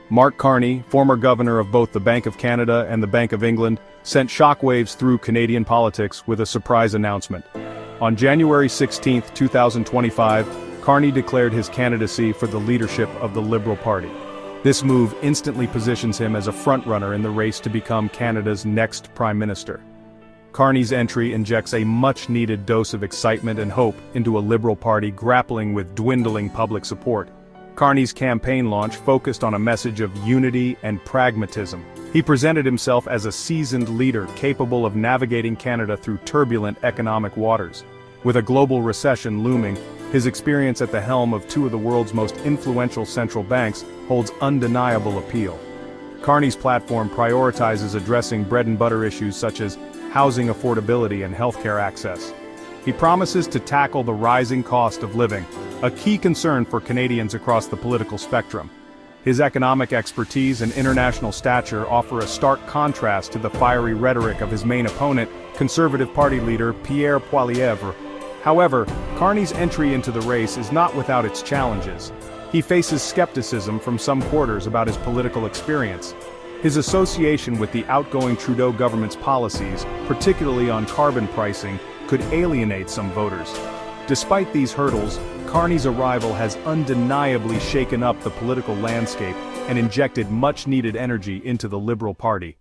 Mark Carney, former governor of both the Bank of Canada and the Bank of England, sent shockwaves through Canadian politics with a surprise announcement. On January 16, 2025, Carney declared his candidacy for the leadership of the Liberal Party. This move instantly positions him as a frontrunner in the race to become Canada's next Prime Minister. Carney's entry injects a much-needed dose of excitement and hope into a Liberal Party grappling with dwindling public support. Carney's campaign launch focused on a message of unity and pragmatism. He presented himself as a seasoned leader capable of navigating Canada through turbulent economic waters. With a global recession looming, his experience at the helm of two of the world's most influential central banks holds undeniable appeal. Carney's platform prioritizes addressing bread-and-butter issues such as housing affordability and healthcare access. He promises to tackle the rising cost of living, a key concern for Canadians across the political spectrum. His economic expertise and international stature offer a stark contrast to the fiery rhetoric of his main opponent, Conservative Party leader Pierre Poilievre. However, Carney's entry into the race is not without its challenges. He faces skepticism from some quarters about his political experience. His association with the outgoing Trudeau government's policies, particularly on carbon pricing, could alienate some voters. Despite these hurdles, Carney's arrival has undeniably shaken up the political landscape and injected much-needed energy into the Liberal Party.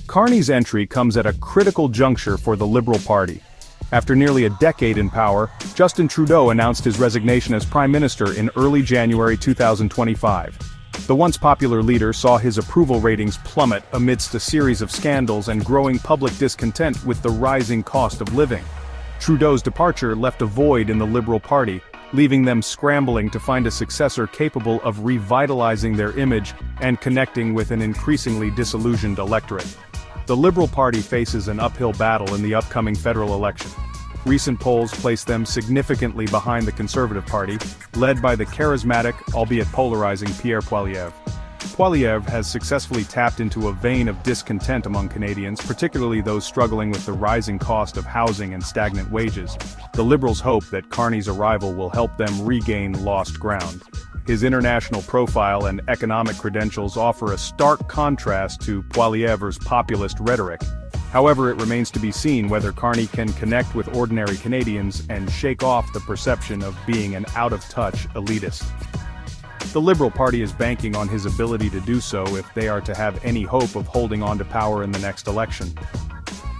Carney's entry comes at a critical juncture for the Liberal Party. After nearly a decade in power, Justin Trudeau announced his resignation as Prime Minister in early January 2025. The once popular leader saw his approval ratings plummet amidst a series of scandals and growing public discontent with the rising cost of living. Trudeau's departure left a void in the Liberal Party, leaving them scrambling to find a successor capable of revitalizing their image and connecting with an increasingly disillusioned electorate. The Liberal Party faces an uphill battle in the upcoming federal election. Recent polls place them significantly behind the Conservative Party, led by the charismatic, albeit polarizing Pierre Poilievre. Poilievre has successfully tapped into a vein of discontent among Canadians, particularly those struggling with the rising cost of housing and stagnant wages. The Liberals hope that Carney's arrival will help them regain lost ground. His international profile and economic credentials offer a stark contrast to Poilievre's populist rhetoric. However, it remains to be seen whether Carney can connect with ordinary Canadians and shake off the perception of being an out-of-touch elitist. The Liberal Party is banking on his ability to do so if they are to have any hope of holding on to power in the next election.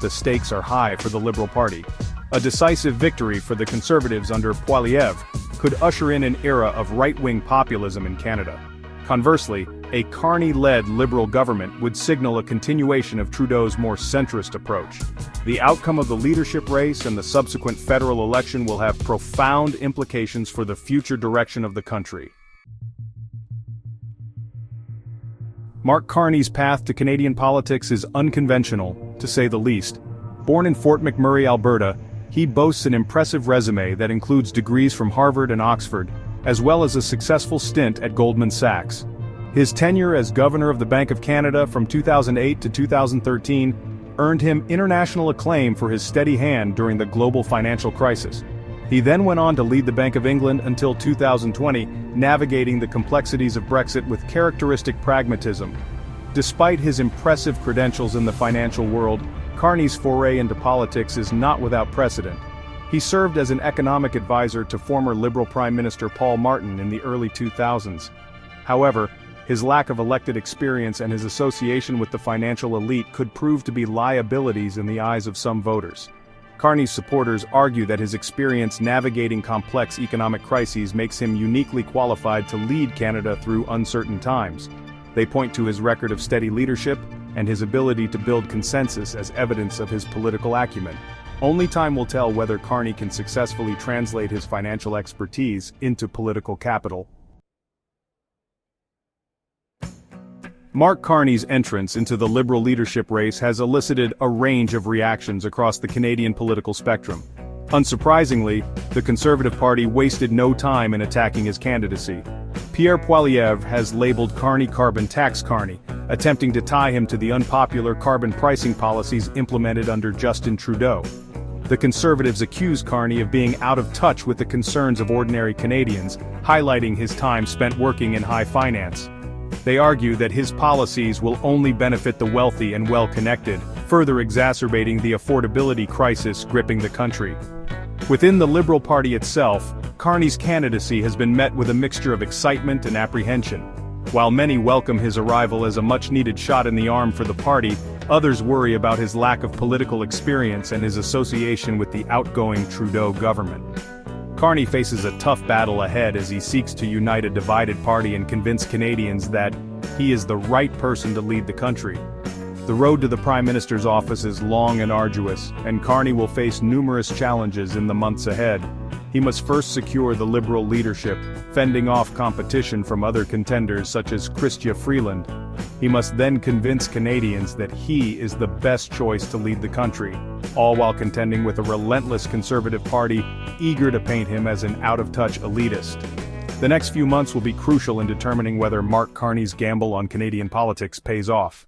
The stakes are high for the Liberal Party. A decisive victory for the Conservatives under Poilievre could usher in an era of right-wing populism in Canada. Conversely, a Carney-led Liberal government would signal a continuation of Trudeau's more centrist approach. The outcome of the leadership race and the subsequent federal election will have profound implications for the future direction of the country. Mark Carney's path to Canadian politics is unconventional, to say the least. Born in Fort McMurray, Alberta, he boasts an impressive resume that includes degrees from Harvard and Oxford, as well as a successful stint at Goldman Sachs. His tenure as governor of the Bank of Canada from 2008 to 2013 earned him international acclaim for his steady hand during the global financial crisis. He then went on to lead the Bank of England until 2020, navigating the complexities of Brexit with characteristic pragmatism. Despite his impressive credentials in the financial world, Carney's foray into politics is not without precedent. He served as an economic advisor to former Liberal Prime Minister Paul Martin in the early 2000s. However, his lack of elected experience and his association with the financial elite could prove to be liabilities in the eyes of some voters. Carney's supporters argue that his experience navigating complex economic crises makes him uniquely qualified to lead Canada through uncertain times. They point to his record of steady leadership and his ability to build consensus as evidence of his political acumen. Only time will tell whether Carney can successfully translate his financial expertise into political capital. Mark Carney's entrance into the Liberal leadership race has elicited a range of reactions across the Canadian political spectrum. Unsurprisingly, the Conservative Party wasted no time in attacking his candidacy. Pierre Poilievre has labeled Carney carbon tax Carney, attempting to tie him to the unpopular carbon pricing policies implemented under Justin Trudeau. The Conservatives accuse Carney of being out of touch with the concerns of ordinary Canadians, highlighting his time spent working in high finance. They argue that his policies will only benefit the wealthy and well-connected, further exacerbating the affordability crisis gripping the country. Within the Liberal Party itself, Carney's candidacy has been met with a mixture of excitement and apprehension. While many welcome his arrival as a much-needed shot in the arm for the party, others worry about his lack of political experience and his association with the outgoing Trudeau government. Carney faces a tough battle ahead as he seeks to unite a divided party and convince Canadians that he is the right person to lead the country. The road to the Prime Minister's office is long and arduous, and Carney will face numerous challenges in the months ahead. He must first secure the Liberal leadership, fending off competition from other contenders such as Chrystia Freeland. He must then convince Canadians that he is the best choice to lead the country, all while contending with a relentless Conservative Party eager to paint him as an out-of-touch elitist. The next few months will be crucial in determining whether Mark Carney's gamble on Canadian politics pays off.